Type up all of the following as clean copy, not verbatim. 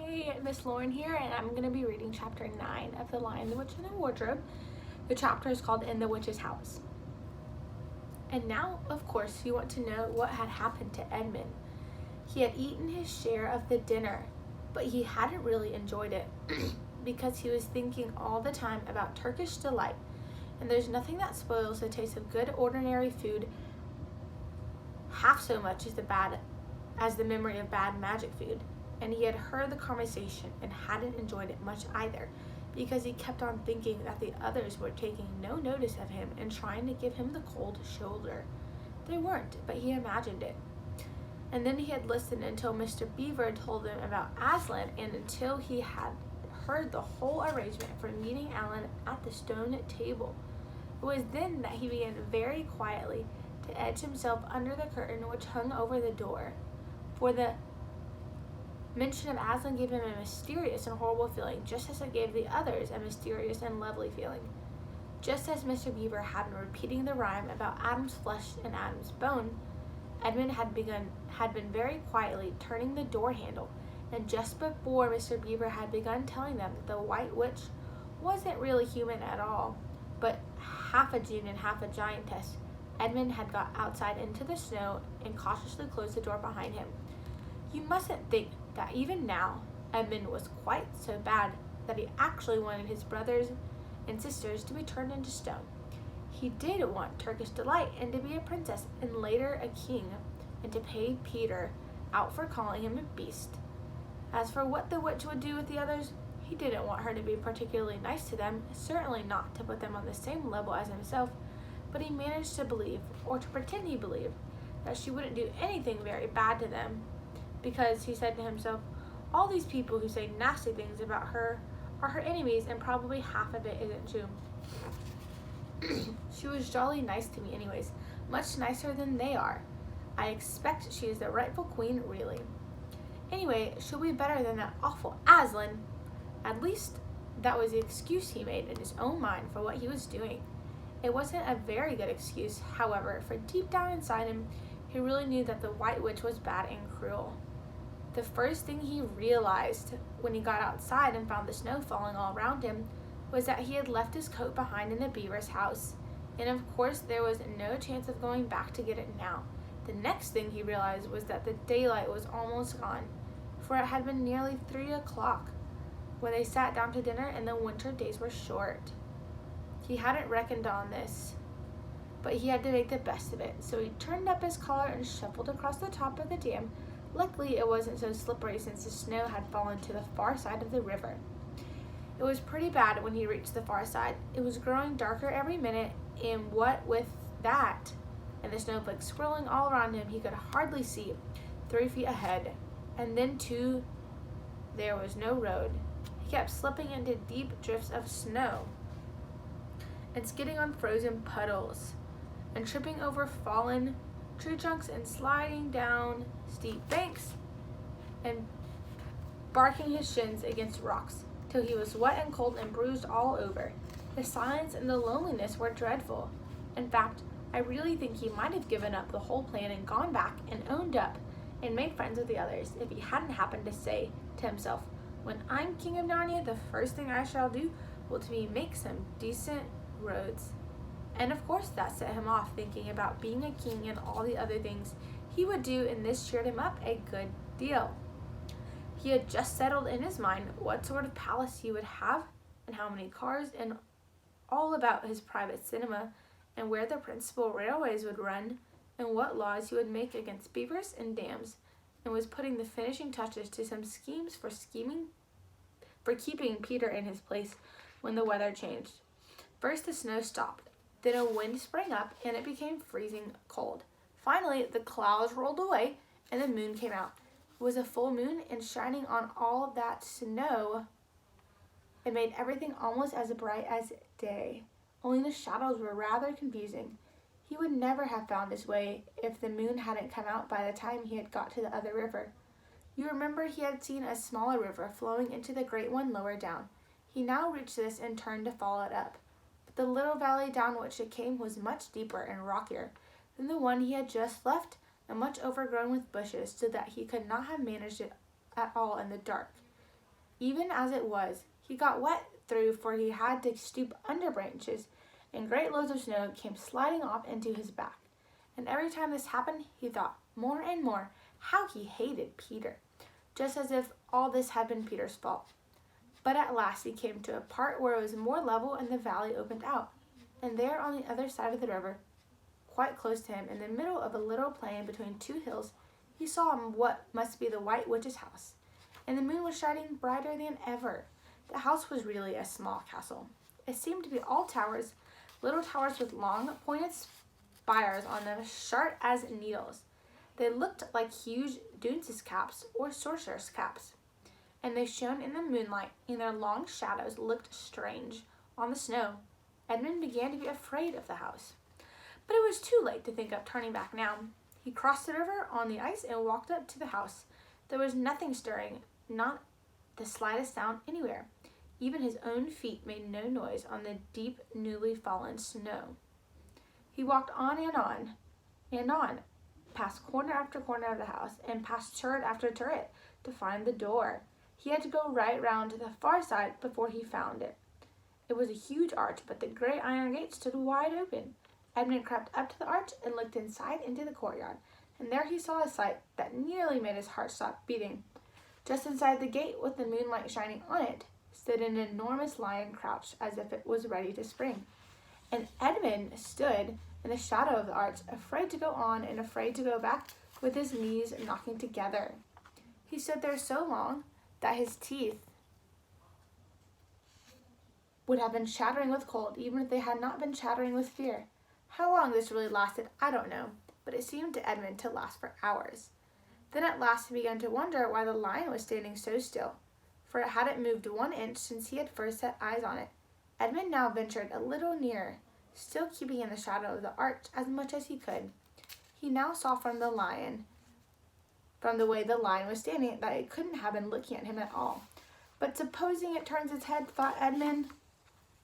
Hey, Miss Lauren here, and I'm going to be reading chapter 9 of The Lion, the Witch, and the Wardrobe. The chapter is called In the Witch's House. And now, of course, you want to know what had happened to Edmund. He had eaten his share of the dinner, but he hadn't really enjoyed it because he was thinking all the time about Turkish delight, and there's nothing that spoils the taste of good ordinary food half so much as the memory of bad magic food. And he had heard the conversation and hadn't enjoyed it much either, because he kept on thinking that the others were taking no notice of him and trying to give him the cold shoulder. They weren't, but he imagined it. And then he had listened until Mr. Beaver told him about Aslan, and until he had heard the whole arrangement for meeting Alan at the stone table. It was then that he began very quietly to edge himself under the curtain which hung over the door, for the mention of Aslan gave him a mysterious and horrible feeling, just as it gave the others a mysterious and lovely feeling. Just as Mr. Beaver had been repeating the rhyme about Adam's flesh and Adam's bone, Edmund had been very quietly turning the door handle, and just before Mr. Beaver had begun telling them that the White Witch wasn't really human at all, but half a Jinn and half a giantess, Edmund had got outside into the snow and cautiously closed the door behind him. You mustn't think that even now Edmund was quite so bad that he actually wanted his brothers and sisters to be turned into stone. He did want Turkish delight and to be a princess and later a king, and to pay Peter out for calling him a beast. As for what the witch would do with the others, he didn't want her to be particularly nice to them, certainly not to put them on the same level as himself, but he managed to believe, or to pretend he believed, that she wouldn't do anything very bad to them, because he said to himself, all these people who say nasty things about her are her enemies, and probably half of it isn't true. She was jolly nice to me anyways, much nicer than they are. I expect she is the rightful queen, really. Anyway, she'll be better than that awful Aslan. At least, that was the excuse he made in his own mind for what he was doing. It wasn't a very good excuse, however, for deep down inside him, he really knew that the White Witch was bad and cruel. The first thing he realized when he got outside and found the snow falling all around him was that he had left his coat behind in the beaver's house, and of course there was no chance of going back to get it now. The next thing he realized was that the daylight was almost gone, for it had been nearly 3 o'clock when they sat down to dinner, and the winter days were short. He hadn't reckoned on this, but he had to make the best of it, so he turned up his collar and shuffled across the top of the dam. Luckily, it wasn't so slippery since the snow had fallen to the far side of the river. It was pretty bad when he reached the far side. It was growing darker every minute, and what with that and the snowflakes swirling all around him, he could hardly see 3 feet ahead. And then, too, there was no road. He kept slipping into deep drifts of snow and skidding on frozen puddles and tripping over fallen tree trunks and sliding down steep banks and barking his shins against rocks till he was wet and cold and bruised all over. The silence and the loneliness were dreadful. In fact, I really think he might have given up the whole plan and gone back and owned up and made friends with the others if he hadn't happened to say to himself, when I'm king of Narnia, the first thing I shall do will be make some decent roads. And of course that set him off thinking about being a king and all the other things he would do, and this cheered him up a good deal. He had just settled in his mind what sort of palace he would have and how many cars, and all about his private cinema and where the principal railways would run and what laws he would make against beavers and dams, and was putting the finishing touches to some schemes for keeping Peter in his place when the weather changed. First the snow stopped, then a wind sprang up, and it became freezing cold. Finally, the clouds rolled away, and the moon came out. It was a full moon, and shining on all that snow, it made everything almost as bright as day. Only the shadows were rather confusing. He would never have found his way if the moon hadn't come out by the time he had got to the other river. You remember he had seen a smaller river flowing into the great one lower down. He now reached this and turned to follow it up. But the little valley down which it came was much deeper and rockier than the one he had just left, and much overgrown with bushes, so that he could not have managed it at all in the dark. Even as it was, he got wet through, for he had to stoop under branches, and great loads of snow came sliding off into his back. And every time this happened, he thought more and more how he hated Peter, just as if all this had been Peter's fault. But at last he came to a part where it was more level and the valley opened out. And there on the other side of the river, quite close to him, in the middle of a little plain between two hills, he saw what must be the White Witch's house. And the moon was shining brighter than ever. The house was really a small castle. It seemed to be all towers, little towers with long, pointed spires on them, sharp as needles. They looked like huge dunce's caps or sorcerer's caps, and they shone in the moonlight, and their long shadows looked strange on the snow. Edmund began to be afraid of the house, but it was too late to think of turning back now. He crossed the river on the ice and walked up to the house. There was nothing stirring, not the slightest sound anywhere. Even his own feet made no noise on the deep, newly fallen snow. He walked on and on, past corner after corner of the house, and past turret after turret to find the door. He had to go right round to the far side before he found it. It was a huge arch, but the great iron gate stood wide open. Edmund crept up to the arch and looked inside into the courtyard, and there he saw a sight that nearly made his heart stop beating. Just inside the gate, with the moonlight shining on it, stood an enormous lion crouched as if it was ready to spring. And Edmund stood in the shadow of the arch, afraid to go on and afraid to go back, with his knees knocking together. He stood there so long that his teeth would have been chattering with cold, even if they had not been chattering with fear. How long this really lasted, I don't know, but it seemed to Edmund to last for hours. Then at last he began to wonder why the lion was standing so still, for it hadn't moved 1 inch since he had first set eyes on it. Edmund now ventured a little nearer, still keeping in the shadow of the arch as much as he could. He now saw from the way the lion was standing, that it couldn't have been looking at him at all. But supposing it turns its head, thought Edmund.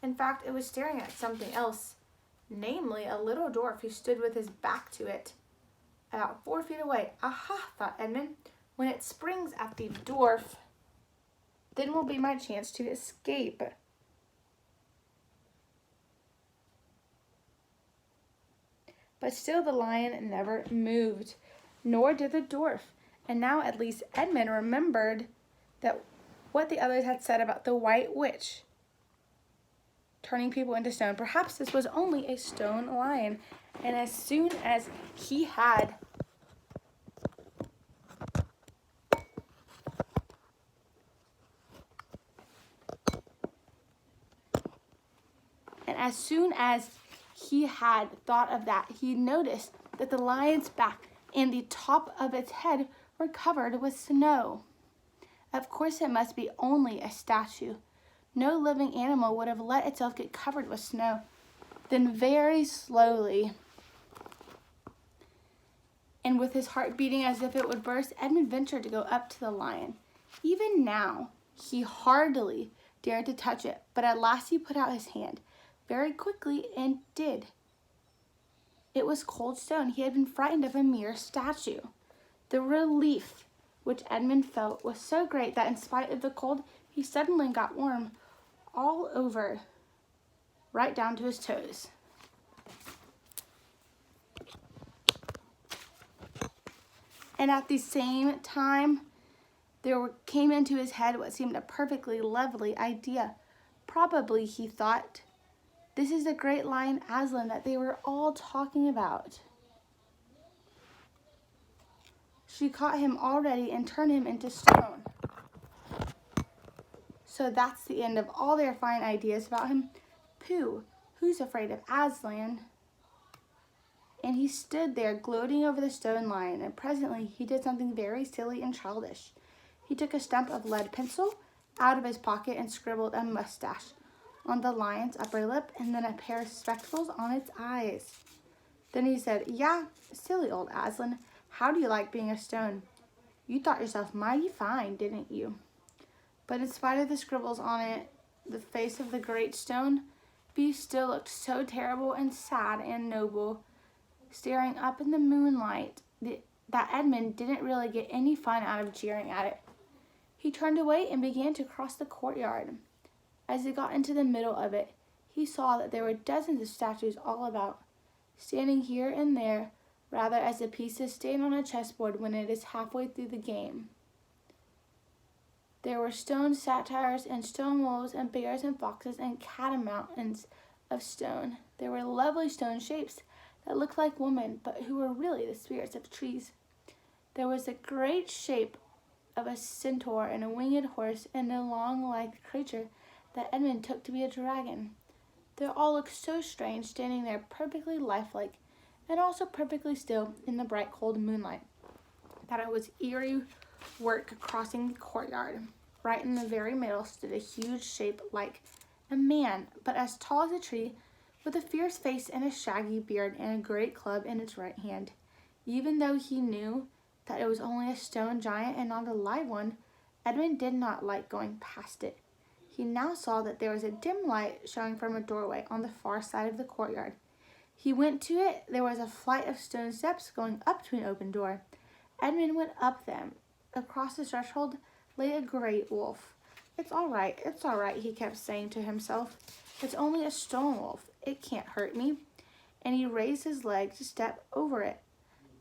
In fact, it was staring at something else, namely a little dwarf who stood with his back to it, about 4 feet away. Aha, thought Edmund, when it springs at the dwarf, then will be my chance to escape. But still the lion never moved, nor did the dwarf. And now at least Edmund remembered that what the others had said about the White Witch turning people into stone. Perhaps this was only a stone lion. And as soon as he had thought of that, he noticed that the lion's back and the top of its head were covered with snow. Of course it must be only a statue. No living animal would have let itself get covered with snow. Then very slowly, and with his heart beating as if it would burst, Edmund ventured to go up to the lion. Even now, he hardly dared to touch it, but at last he put out his hand very quickly and did. It was cold stone. He had been frightened of a mere statue. The relief which Edmund felt was so great that in spite of the cold, he suddenly got warm all over, right down to his toes. And at the same time, there came into his head what seemed a perfectly lovely idea. Probably, he thought, this is the great lion Aslan that they were all talking about. She caught him already and turned him into stone. So that's the end of all their fine ideas about him. Pooh, who's afraid of Aslan? And he stood there gloating over the stone lion, and presently he did something very silly and childish. He took a stump of lead pencil out of his pocket and scribbled a mustache on the lion's upper lip and then a pair of spectacles on its eyes. Then he said, "Yeah, silly old Aslan, how do you like being a stone? You thought yourself mighty fine, didn't you?" But in spite of the scribbles on it, the face of the great stone beast still looked so terrible and sad and noble, staring up in the moonlight, that Edmund didn't really get any fun out of jeering at it. He turned away and began to cross the courtyard. As he got into the middle of it, he saw that there were dozens of statues all about, standing here and there, rather as the pieces stand on a chessboard when it is halfway through the game. There were stone satyrs and stone wolves and bears and foxes and catamounts of stone. There were lovely stone shapes that looked like women, but who were really the spirits of trees. There was a great shape of a centaur and a winged horse and a long-legged creature that Edmund took to be a dragon. They all looked so strange, standing there perfectly lifelike and also perfectly still in the bright cold moonlight, that it was eerie work crossing the courtyard. Right in the very middle stood a huge shape like a man, but as tall as a tree, with a fierce face and a shaggy beard and a great club in its right hand. Even though he knew that it was only a stone giant and not a live one, Edmund did not like going past it. He now saw that there was a dim light showing from a doorway on the far side of the courtyard. He went to it. There was a flight of stone steps going up to an open door. Edmund went up them. Across the threshold lay a great wolf. It's all right, he kept saying to himself. It's only a stone wolf. It can't hurt me. And he raised his leg to step over it.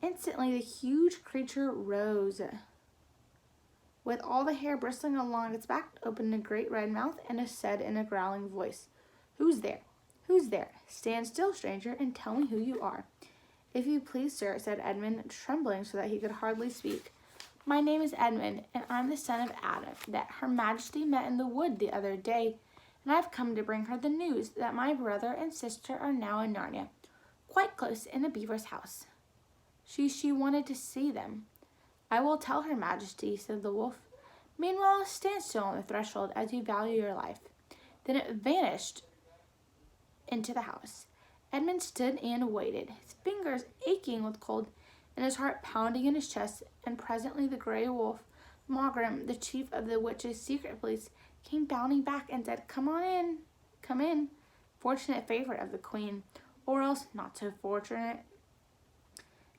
Instantly, the huge creature rose. With all the hair bristling along its back, opened a great red mouth and said in a growling voice, "Who's there? Who's there? Stand still, stranger, and tell me who you are." "If you please, sir," said Edmund, trembling so that he could hardly speak. "My name is Edmund, and I'm the son of Adam that Her Majesty met in the wood the other day, and I've come to bring her the news that my brother and sister are now in Narnia, quite close in the beaver's house. She wanted to see them." "I will tell Her Majesty," said the wolf. "Meanwhile, stand still on the threshold as you value your life." Then it vanished into the house. Edmund stood and waited, his fingers aching with cold and his heart pounding in his chest, and presently the gray wolf, Mogrim, the chief of the witches' secret police, came bounding back and said, "Come on in, come in." Fortunate favorite of the queen, or else not so fortunate.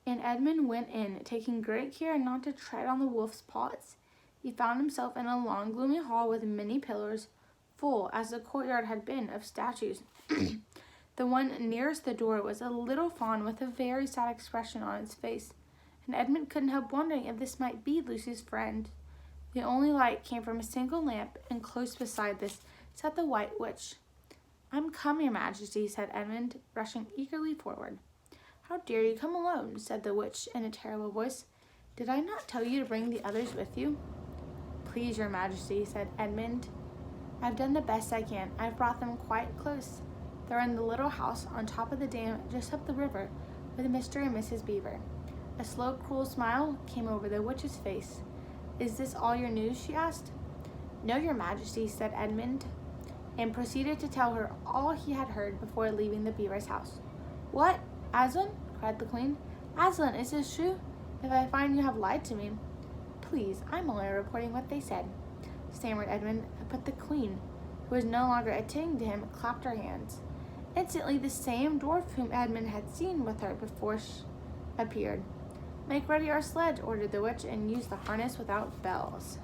And Edmund went in, taking great care not to tread on the wolf's paws. He found himself in a long, gloomy hall with many pillars, full, as the courtyard had been, of statues. The one nearest the door was a little fawn with a very sad expression on its face, and Edmund couldn't help wondering if this might be Lucy's friend. The only light came from a single lamp, and close beside this sat the White Witch. "I'm come, Your Majesty," said Edmund, rushing eagerly forward. "How dare you come alone?" said the witch in a terrible voice. "Did I not tell you to bring the others with you?" "Please, Your Majesty," said Edmund. "I've done the best I can. I've brought them quite close. They're in the little house on top of the dam just up the river with Mr. and Mrs. Beaver." A slow, cruel smile came over the witch's face. "Is this all your news?" she asked. "No, Your Majesty," said Edmund, and proceeded to tell her all he had heard before leaving the beaver's house. "What? Aslan?" cried the queen. "Aslan, is this true? If I find you have lied to me." "Please, I'm only reporting what they said," stammered Edmund, but the queen, who was no longer attending to him, clapped her hands. Instantly, the same dwarf whom Edmund had seen with her before appeared. "Make ready our sledge," ordered the witch, "and use the harness without bells."